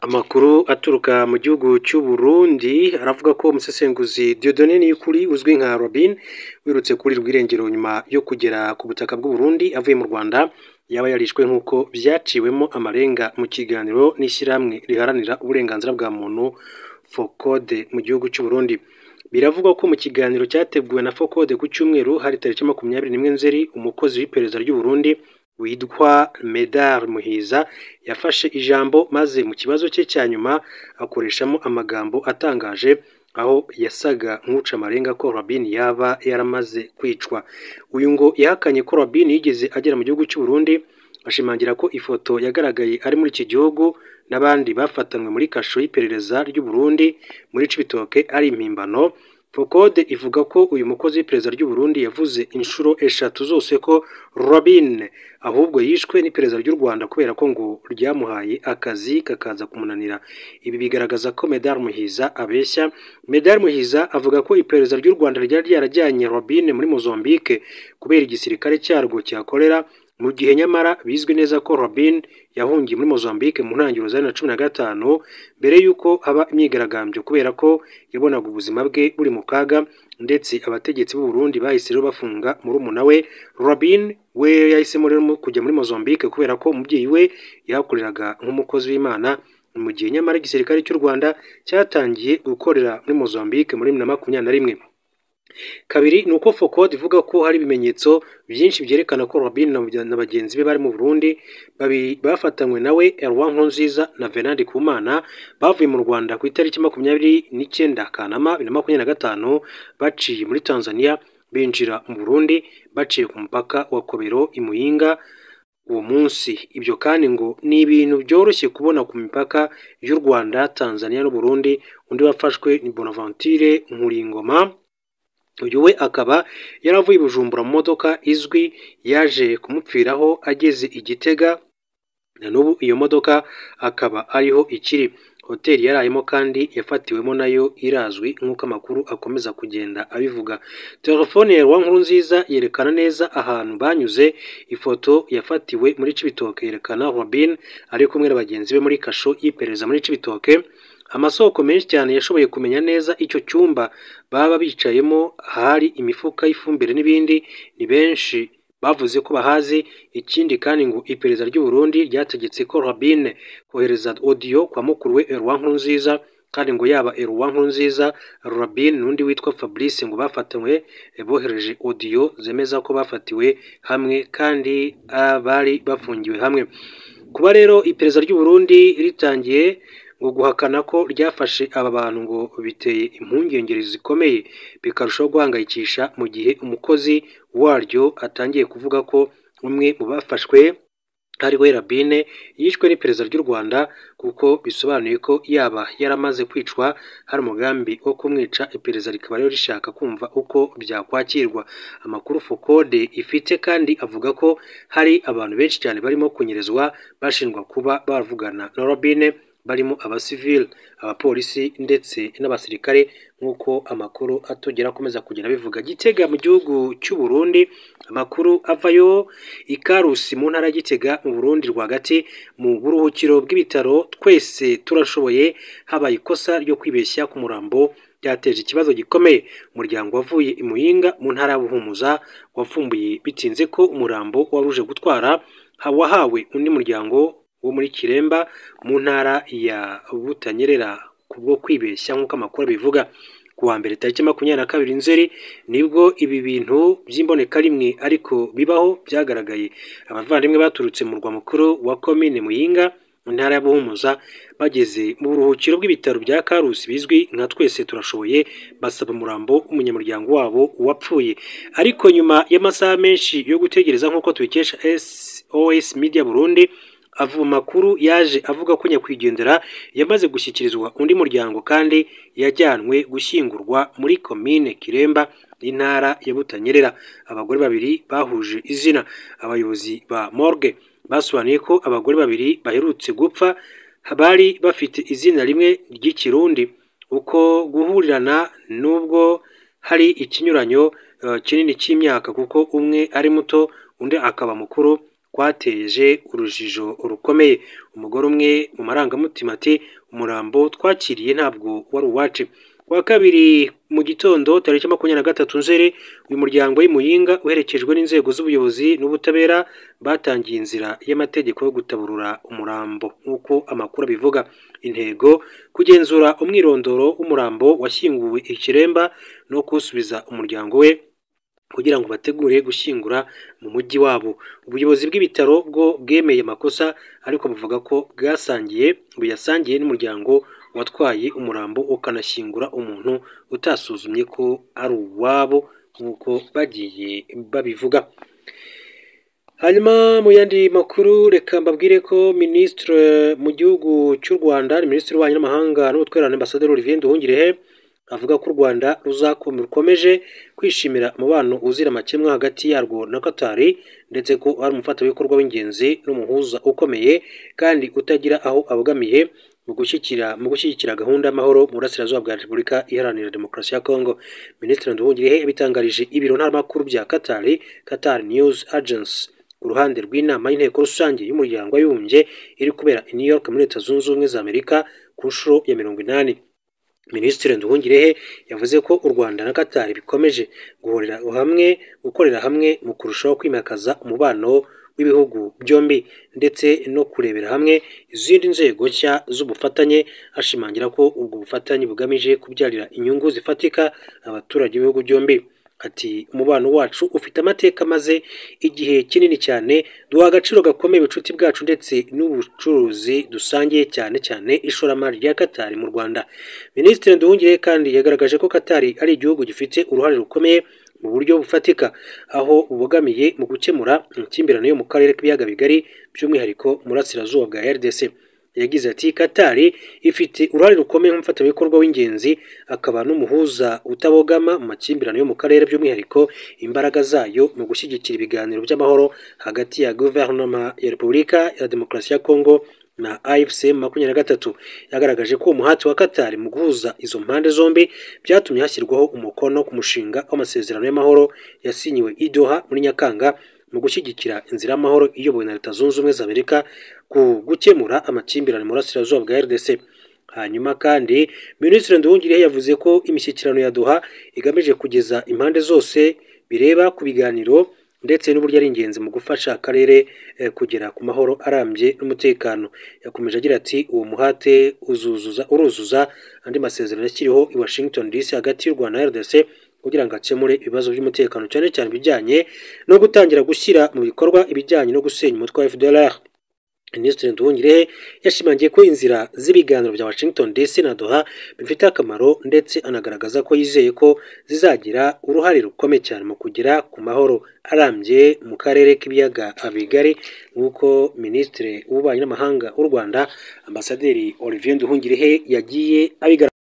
Amakuru aturuka mu gihugu cy'u Burundi aravuga ko umusesenguzi Dieudonné Niyukuri uzwi nka Robin wirutse kuri rwirengero nyuma yo kugera ku butaka bw'u Burundi avuye mu Rwanda yaba yarishwe nk'uko byaciwemo amarenga mu kiganiro n'ishyirahamwe riharanira uburenganzira bwa muntu FOCODE mu gihugu cy'u Burundi. Biravugwa ko mu kiganiro cyateguwe na FOCODE ku cyumweru hari tariki 21 Nzeri umukozi w'iperereza ry'u Burundi witwa Medard Muhiza yafashe ijambo maze mu kibazo cye cya nyuma akoreshamo amagambo atangaje aho yasaga nk'uca amarenga ko Robin yaba yaramaze kwicwa. Uyu ngo yahakanye ko Robin yigeze agera mu gihugu cy'u Burundi, ashimangira ko ifoto yagaragaye ari muri iki gihugu n'abandi bafatanwe muri kasho y'iperereza ry'u Burundi muri Cibitoke ari impimbano. FOCODE ivuga ko uyu mukozi w'iperereza ry'u Burundi yavuze inshuro eshatu zose ko Robin ahubwo yishwe n'iperereza ry'u Rwanda kubera ko ngo ryamuhaye akazi kakaza kumunanira. Ibi bigaragaza ko Medard Muhiza abeshya. Medard Muhiza avuga ko iperereza ry'u Rwanda ryari ryarajyanye Robin muri Mozambique kubera igisirikare cyarwo cyakorera, mu gihe nyamara bizwi neza ko Robin yahungiye muri Mozambique mu ntangiriro za 2015 mbere yuko haba imyigaragambyo kubera ko yabonaga ubuzima bwe buri mu kaga, ndetse abategetsi b'u Burundi bahise bafunga murumuna we. Robin we yahisemo rero kujya muri Mozambique kubera ko umubyeyi we yahakoreraga nk'umukozi w'Imana, mu gihe nyamara igisirikare cy'u Rwanda cyatangiye gukorera muri Mozambique muri 2021. Kabiri ni uko FOCODE ivuga ko hari ibimenyetso byinshi byerekana ko Robin na bagenzi be bari mu Burundi bafatanywe nawe Erwan Nkurunziza na Venant Kumana bavuye mu Rwanda ku itariki 29 Kanama 2025 baciye muri Tanzania binjira mu Burundi baciye ku mupaka wa Kobero i Muyinga uwo munsi. Ibyo kandi ngo ni ibintu byoroshye kubona ku mipaka y'u Rwanda, Tanzania n'u Burundi. Undi wafashwe ni Bonaventure Nkuringoma. Uyu we akaba yaravuye Bujumbura mu modoka izwi yaje kumupfiraho ageze i Gitega, na n'ubu iyo modoka akaba ariho ikiri. Hoteli yarayemo kandi yafatiwemo nayo irazwi nk'uko amakuru akomeza kugenda abivuga. Telefone ya Erwan Nkurunziza yerekana neza ahantu banyuze. Ifoto yafatiwe muri Cibitoke yerekana Robin ari kumwe na bagenzi be muri kasho y'iperereza muri Cibitoke. Amasoko menshi cyane yashoboye kumenya neza icyo cyumba baba bicayemo hari imifuka y'ifumbire n'ibindi. Ni benshi bavuze ko bahazi. Ikindi kandi ngo iperereza ry'u Burundi ryategetse ko Robin kohereza audio kwa mukuru we Erwan Nkurunziza, kandi ngo yaba Erwan Nkurunziza, Robin n'undi witwa Fabrice ngo bafatanywe bohereje audio zemeza ko bafatiwe hamwe kandi bari bafungiwe hamwe. Kuba rero iperereza ry'u Burundi ritangiye ngo guhakana ko ryafashe aba bantu ngo biteye impungenge zikomeye, bikarushaho guhangayikisha mu gihe umukozi waryo atangiye kuvuga ko umwe mu bafashwe ari we Robin yishwe n'iperereza ry'u Rwanda, kuko bisobanuye ko yaba yaramaze kwicwa hari umugambi wo kumwica. Iperereza rikaba rero rishaka kumva uko byakwakirwa. Amakuru FOCODE ifite kandi avuga ko hari abantu benshi cyane barimo kunyerezwa bashinjwa kuba bavugana na Robin, barimo abasivile, abapolisi ndetse n'abasirikare nk'uko amakuru atugera akomeza kugenda bivuga. Gitega mu gihugu cy'u Burundi, amakuru avayo Ikarusi mu ntara Gitega mu Burundi rwagati mu buruhukiro bw'ibitaro Twese Turashoboye habaye ikosa ryo kwibeshya ku murambo byateje ikibazo gikomeye. Umuryango wavuye i Muyinga mu ntara ya Buhumuza wafumbuye bitinze ko umurambo waruje gutwara wahawe undi muryango wo muri Kiremba mu ntara ya Butanyerera kubwo kwibeshya nk'uko amakuru bivuga. Kuwa mbere tariki 22 Nzeri nibwo ibi bintu by'imboneka rimwe ariko bibaho byagaragaye. Abavandimwe baturutse mu rwa mukuru wa komine Muyinga mu ntara ya Buhumuza bageze mu buruhukiro bw'ibitaro bya Karusi bizwi nka Twese Turashoboye basaba umurambo w'umunyamuryango wabo wapfuye. Ariko nyuma y'amasaha menshi yo gutegereza nk'uko tubikesha SOS Media Burundi, makuru yaje avuga ko nyakwigendera yamaze gushyikirizwa undi muryango kandi yajyanwe gushyingurwa muri komine Kiremba y'intara ya Butanyerera. Abagore babiri bahuje izina. Abayobozi ba morgue basobanuye ko abagore babiri baherutse gupfa bari bafite izina rimwe ry'ikirundi. Uko guhurirana nubwo hari ikinyuranyo kinini cy'imyaka kuko umwe ari muto undi akaba mukuru, kwateje urujijo rukomeye. Umugore umwe mu marangamutima ati umurambo twakiriye ntabwo wari uwacu. Kuwa kabiri mu gitondo tariki 23 Nzeri uyu muryango w'Imuyinga uherekejwe n'inzego z'ubuyobozi n'ubutabera batangiye inzira y'amategeko yo gutaburura umurambo nk'uko amakuru abivuga. Intego kugenzura umwirondoro w'umurambo washyinguwe ikiremba no kusubiza umuryango we kugira ngo bategure gushyingura mu mujyi wabo. Ubuyobozi bw'ibitaro bwo bwemeye amakosa ariko buvuga ko buyasangiye n'umuryango watwaye umurambo ukanashyingura umuntu utasuzumye ko ari uwabo nk'uko bagiye babivuga. Hanyuma mu yandi makuru reka mbabwire ko Minisitiri mu gihugu cy'u Rwanda, Minisitiri w'Ububanyi n'Amahanga n'Ubutwererane Ambasaderi Olivier Nduhungirehe avuga ko u Rwanda rukomeje kwishimira umubano uzira amakemwa hagati yarwo na Qatar ndetse ko ari umufatanyabikorwa w'ingenzi n'umuhuza ukomeye kandi utagira aho abogamiye mu gushyigikira gahunda y'amahoro mu burasirazuba bwa Repubulika Iharanira Demokarasi ya Congo. Minisitiri Nduhungirehe yabitangarije ibiro ntaramakuru bya Qatar News Agency ku ruhande rw'inama y'inteko rusange y'umuryango w'abibumbye iri kubera i New York muri Leta Zunze Ubumwe za Amerika ku nshuro ya 80. Minisitiri Nduhungirehe yavuze ko u Rwanda na Qatar bikomeje gukorera hamwe mu kurushaho kwimakaza umubano w'ibihugu byombi ndetse no kurebera hamwe izindi nzego nshya z'ubufatanye, ashimangira ko ubwo bufatanye bugamije kubyarira inyungu zifatika abaturage b'ibihugu byombi. Ati umubano wacu ufite amateka maze igihe kinini cyane, duha agaciro gakomeye ubucuti bwacu ndetse n'ubucuruzi dusangiye cyane cyane ishoramari rya Qatar mu Rwanda. Minisitiri Nduhungirehe kandi yagaragaje ko Qatar ari igihugu gifite uruhare rukomeye mu buryo bufatika aho ubogamiye mu gukemura amakimbirane yo mu karere k'ibiyaga bigari by'umwihariko mu burasirazuba bwa RDC. Yagize ati Qatar ifite uruhare rukomeye nk'umufatanyabikorwa w'ingenzi akaba n'umuhuza utabogama mu makimbirane yo mu karere by'umwihariko imbaraga zayo mu gushyigikira ibiganiro by'amahoro hagati ya guverinoma ya Repubulika ya Demokarasi ya Congo na AFC 23. Yagaragaje ko umuhati wa Qatar mu guhuza izo mpande zombi byatumye hashyirwaho umukono ku mushinga w'amasezerano y'amahoro yasinyiwe i Doha muri Nyakanga mu gushyigikira inzira y'amahoro iyobowe na Leta Zunze Ubumwe za Amerika ku gukemura amakimbirane mu burasirazuba bwa RDC. Hanyuma kandi Minisitiri Nduhungirehe yavuze ko imishyikirano ya Doha igamije kugeza impande zose bireba ku biganiro ndetse n'uburyo ari ingenzi mu gufasha akarere kugera ku mahoro arambye n'umutekano. Yakomeje agira ati uwo muhate uruzuza andi masezerano yashyiriweho i Washington DC hagati y'u Rwanda na RDC kugira ngo akemure ibibazo by'umutekano cyane cyane bijyanye no gutangira gushyira mu bikorwa ibijyanye no gusenya umutwe wa FDLR. Minisitiri Nduhungirehe yashimangiye ko inzira z'ibiganiro bya Washington DC na Doha bifite akamaro ndetse anagaragaza ko yizeye ko zizagira uruhare rukomeye cyane mu kugera ku mahoro arambye mu karere k'ibiyaga bigari nk'uko Minisitiri w'Ububanyi n'Amahanga w'u Rwanda Ambasaderi Olivier Nduhungirehe yagiye abigaragaza.